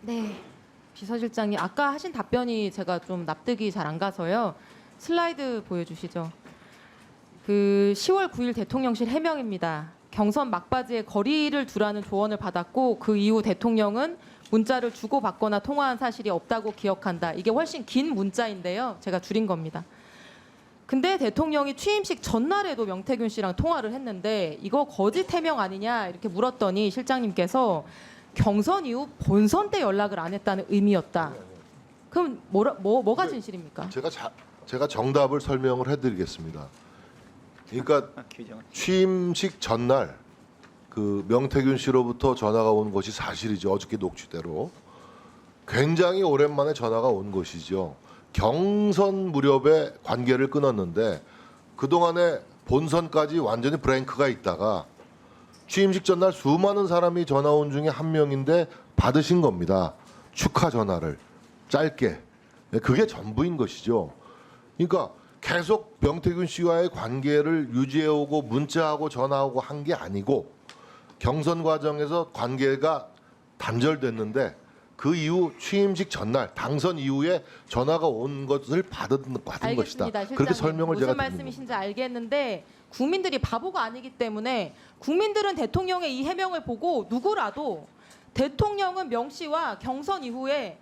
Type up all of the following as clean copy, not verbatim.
네, 비서실장님 아까 하신 답변이 제가 좀 납득이 잘 안 가서요. 슬라이드 보여주시죠. 그 10월 9일 대통령실 해명입니다. 경선 막바지에 거리를 두라는 조언을 받았고 그 이후 대통령은 문자를 주고받거나 통화한 사실이 없다고 기억한다. 이게 훨씬 긴 문자인데요. 제가 줄인 겁니다. 근데 대통령이 취임식 전날에도 명태균 씨랑 통화를 했는데 이거 거짓 해명 아니냐 이렇게 물었더니 실장님께서 경선 이후 본선 때 연락을 안 했다는 의미였다. 그럼 뭐가 진실입니까? 제가 정답을 설명을 해드리겠습니다. 그러니까 취임식 전날 그 명태균 씨로부터 전화가 온 것이 사실이죠. 어저께 녹취대로 굉장히 오랜만에 전화가 온 것이죠. 경선 무렵에 관계를 끊었는데 그동안에 본선까지 완전히 브레이크가 있다가 취임식 전날 수많은 사람이 전화 온 중에 한 명인데 받으신 겁니다. 축하 전화를 짧게. 그게 전부인 것이죠. 그러니까 계속 명태균 씨와의 관계를 유지해오고 문자하고 전화하고 한 게 아니고 경선 과정에서 관계가 단절됐는데 그 이후 취임식 전날 당선 이후에 전화가 온 것을 받은 것이다. 실장님. 그렇게 설명을 제가 무슨 말씀이신지 알겠는데 국민들이 바보가 아니기 때문에 국민들은 대통령의 이 해명을 보고 누구라도 대통령은 명 씨와 경선 이후에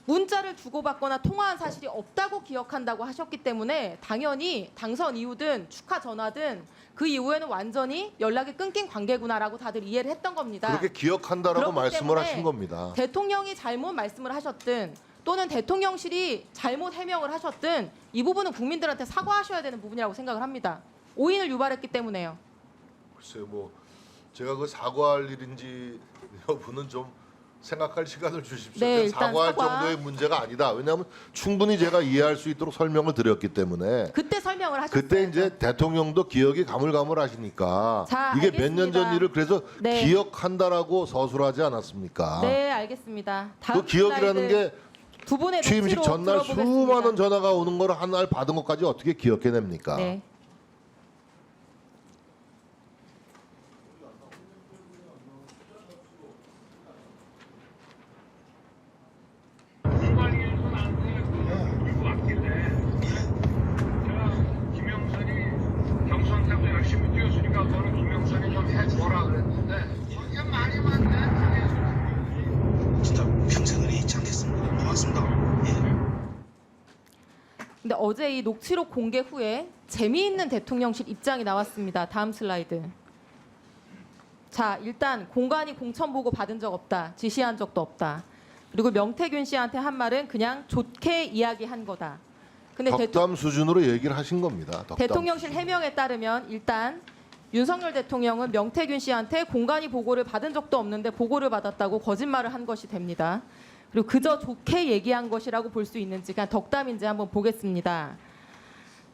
문자를 주고받거나 통화한 사실이 없다고 기억한다고 하셨기 때문에 당연히 당선 이후든 축하 전화든 그 이후에는 완전히 연락이 끊긴 관계구나라고 다들 이해를 했던 겁니다. 그렇게 기억한다라고 말씀을 때문에 하신 겁니다. 대통령이 잘못 말씀을 하셨든 또는 대통령실이 잘못 해명을 하셨든 이 부분은 국민들한테 사과하셔야 되는 부분이라고 생각을 합니다. 오인을 유발했기 때문에요. 글쎄요, 뭐 제가 그 사과할 일인지 여부는 좀 생각할 시간을 주십시오. 네, 일단 사과할 사과. 정도의 문제가 아니다. 왜냐하면 충분히 제가 이해할 수 있도록 설명을 드렸기 때문에 그때 설명을 하셨어요. 그때 이제 대통령도 기억이 가물가물하시니까 자, 이게 몇 년 전 알겠습니다. 일을 그래서 네. 기억한다라고 서술하지 않았습니까? 네, 알겠습니다. 다음 그 기억이라는 슬라이드 게 두 분의 취임식 녹취록 전날 들어보겠습니다. 수많은 전화가 오는 걸 한 날 받은 것까지 어떻게 기억해냅니까? 네. 김영선이 경선에서 열심히 뛰었으니까 너는 김영선이 좀 해줘라 그랬는데 이게 많이 맞네. 진짜 평생을 잊지 않겠습니다. 고맙습니다. 예. 근데 어제 이 녹취록 공개 후에 재미있는 대통령실 입장이 나왔습니다. 다음 슬라이드. 자, 일단 공관위 공천 보고 받은 적 없다. 지시한 적도 없다. 그리고 명태균 씨한테 한 말은 그냥 좋게 이야기한 거다. 근데 덕담 수준으로 얘기를 하신 겁니다. 덕담 대통령실 수준. 해명에 따르면 일단 윤석열 대통령은 명태균 씨한테 공관위 보고를 받은 적도 없는데 보고를 받았다고 거짓말을 한 것이 됩니다. 그리고 그저 좋게 얘기한 것이라고 볼 수 있는지 그냥 덕담인지 한번 보겠습니다.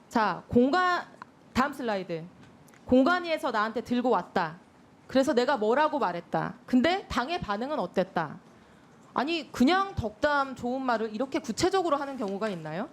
자, 다음 슬라이드. 공관위에서 나한테 들고 왔다. 그래서 내가 뭐라고 말했다. 근데 당의 반응은 어땠다. 아니 그냥 덕담 좋은 말을 이렇게 구체적으로 하는 경우가 있나요?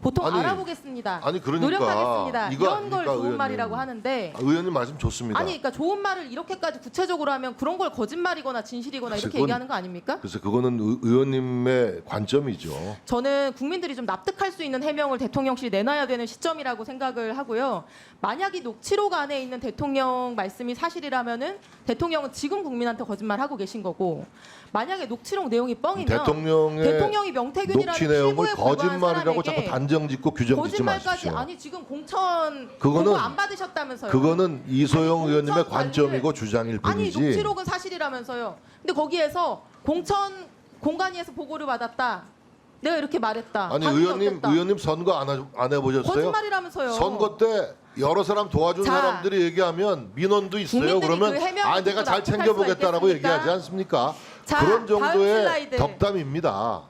보통 아니, 알아보겠습니다. 아니, 그러니까 노력하겠습니다. 이거 이런 걸 아닙니까, 좋은 의원님. 말이라고 하는데 의원님 말씀 좋습니다. 아니 그러니까 좋은 말을 이렇게까지 구체적으로 하면 그런 걸 거짓말이거나 진실이거나 이렇게 그건- 얘기하는 거 아닙니까? 그래서 그거는 의원님의 관점이죠. 저는 국민들이 좀 납득할 수 있는 해명을 대통령실이 내놔야 되는 시점이라고 생각을 하고요. 만약 이 녹취록 안에 있는 대통령 말씀이 사실이라면은 대통령은 지금 국민한테 거짓말하고 계신 거고 만약에 녹취록 내용이 뻥이면 대통령이 명태균이라는 녹취 내용을 피고에 불과한 거짓말이라고 사람에게 자꾸 단정짓고 규정짓지 거짓말까지 마십시오. 아니 지금 공천 그거는- 보고 안 받으셨다면서요. 그거는 이소영 아니, 의원님의 공천 관점이고 관리를- 주장일 아니 뿐이지. 녹취록은 사실이라면서요. 근데 거기에서 공관위에서 보고를 받았다. 내가 이렇게 말했다. 아니 반응이 의원님 어땠다. 의원님 선거 안 해보셨어요? 거짓말이라면서요. 선거 때 여러 사람 도와준 자, 사람들이 얘기하면 민원도 있어요. 국민들이 그러면 그 해명을 내가 듣고 잘 납득할 챙겨보겠다라고 수가 있겠습니까? 얘기하지 않습니까? 자, 그런 다음 정도의 슬라이드. 덕담입니다.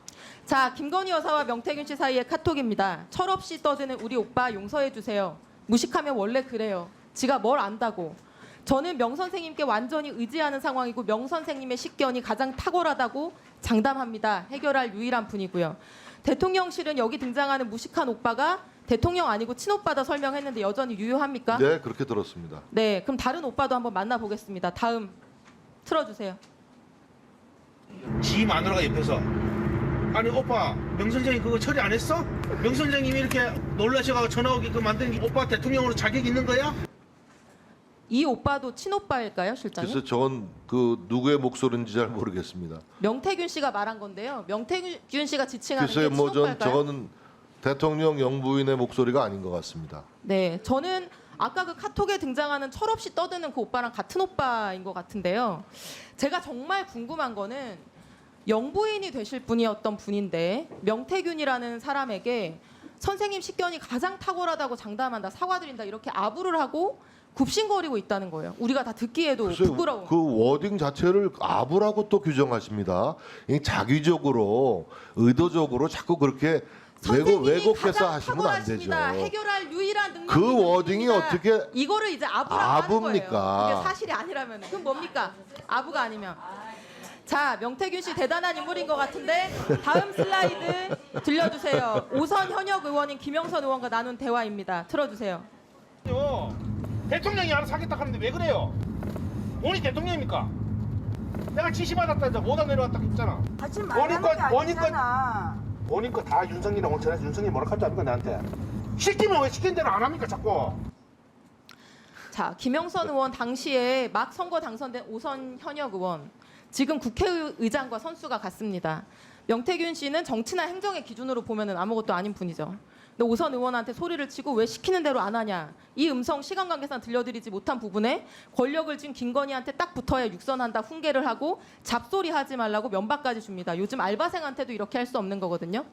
자, 김건희 여사와 명태균 씨 사이의 카톡입니다. 철없이 떠드는 우리 오빠 용서해 주세요. 무식하면 원래 그래요. 지가 뭘 안다고. 저는 명 선생님께 완전히 의지하는 상황이고 명 선생님의 식견이 가장 탁월하다고 장담합니다. 해결할 유일한 분이고요. 대통령실은 여기 등장하는 무식한 오빠가 대통령 아니고 친오빠다 설명했는데 여전히 유효합니까? 네, 그렇게 들었습니다. 네, 그럼 다른 오빠도 한번 만나보겠습니다. 다음 틀어주세요. 지 마누라가 옆에서 아니 오빠 명선생이 그거 처리 안 했어? 명선생님이 이렇게 놀라셔가지고 전화 오게끔 만든 게 오빠 대통령으로 자격 있는 거야? 이 오빠도 친오빠일까요, 실장님? 그래서 저건 그 누구의 목소리인지 잘 모르겠습니다. 명태균 씨가 말한 건데요. 명태균 씨가 지칭하는 게 글쎄요, 뭐 전 친오빠일까요? 저거는 대통령 영부인의 목소리가 아닌 것 같습니다. 네, 저는 아까 그 카톡에 등장하는 철없이 떠드는 그 오빠랑 같은 오빠인 것 같은데요. 제가 정말 궁금한 거는 영부인이 되실 분이었던 분인데 명태균이라는 사람에게 선생님 식견이 가장 탁월하다고 장담한다, 사과드린다 이렇게 아부를 하고 굽신거리고 있다는 거예요. 우리가 다 듣기에도 글쎄요, 부끄러운. 그 워딩 자체를 아부라고 또 규정하십니다. 이 자기적으로 의도적으로 자꾸 그렇게 왜곡해서 하시면 안 되죠. 해결할 유일한 능력이 그 있는 워딩이 분입니다. 어떻게 이거를 이제 아부라고 아부입니까? 하는 거예요. 그게 사실이 아니라면 그럼 뭡니까? 아부가 아니면. 자, 명태균 씨 대단한 인물인 것 같은데 다음 슬라이드 들려주세요. 오선 현역 의원인 김영선 의원과 나눈 대화입니다. 틀어주세요. 대통령이 알아서 하겠다 하는데 왜 그래요? 본인이 대통령입니까? 내가 지시받았다 못안 내려왔다 했잖아. 하지 말라는 게 아니잖아. 본인 거 다 윤석열이랑 온천해서 윤석열이 뭐라 할줄 압니까 나한테? 시키면 왜 시킨 대로 안 합니까 자꾸? 자, 김영선 의원 당시에 막 선거 당선된 오선 현역 의원, 지금 국회의장과 선수가 같습니다. 명태균 씨는 정치나 행정의 기준으로 보면은 아무것도 아닌 분이죠. 근데 오선 의원한테 소리를 치고 왜 시키는 대로 안 하냐, 이 음성 시간 관계상 들려드리지 못한 부분에 권력을 쥔 김건희한테 딱 붙어야 육선한다 훈계를 하고 잡소리하지 말라고 면박까지 줍니다. 요즘 알바생한테도 이렇게 할 수 없는 거거든요.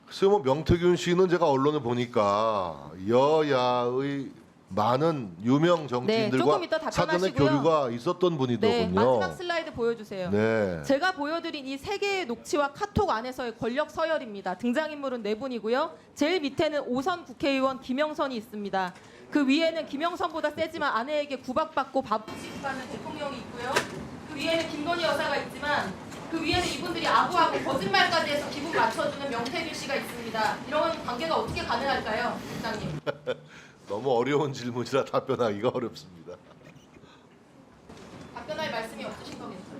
글쎄요, 뭐 명태균 씨는 제가 언론을 보니까 여야의 많은 유명 정치인들과 조금 이따 사전에 답변하시고요. 교류가 있었던 분이더군요. 네, 마지막 슬라이드 보여주세요. 네. 제가 보여드린 이 세 개의 녹취와 카톡 안에서의 권력 서열입니다. 등장인물은 네 분이고요. 제일 밑에는 오선 국회의원 김영선이 있습니다. 그 위에는 김영선보다 세지만 아내에게 구박받고 밥 취급하는 대통령이 있고요. 그 위에는 김건희 여사가 있지만 그 위에는 이분들이 아부하고 거짓말까지 해서 기분 맞춰주는 명태균 씨가 있습니다. 이런 관계가 어떻게 가능할까요, 부장님? 너무 어려운 질문이라 답변하기가 어렵습니다. 답변할 말씀이 없으신 거겠어요?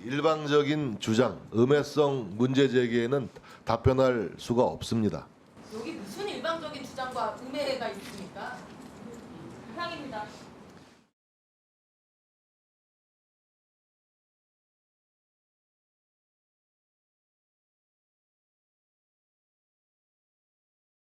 일방적인 주장, 음해성 문제 제기에는 답변할 수가 없습니다. 여기 무슨 일방적인 주장과 음해가 있습니까? 이상입니다.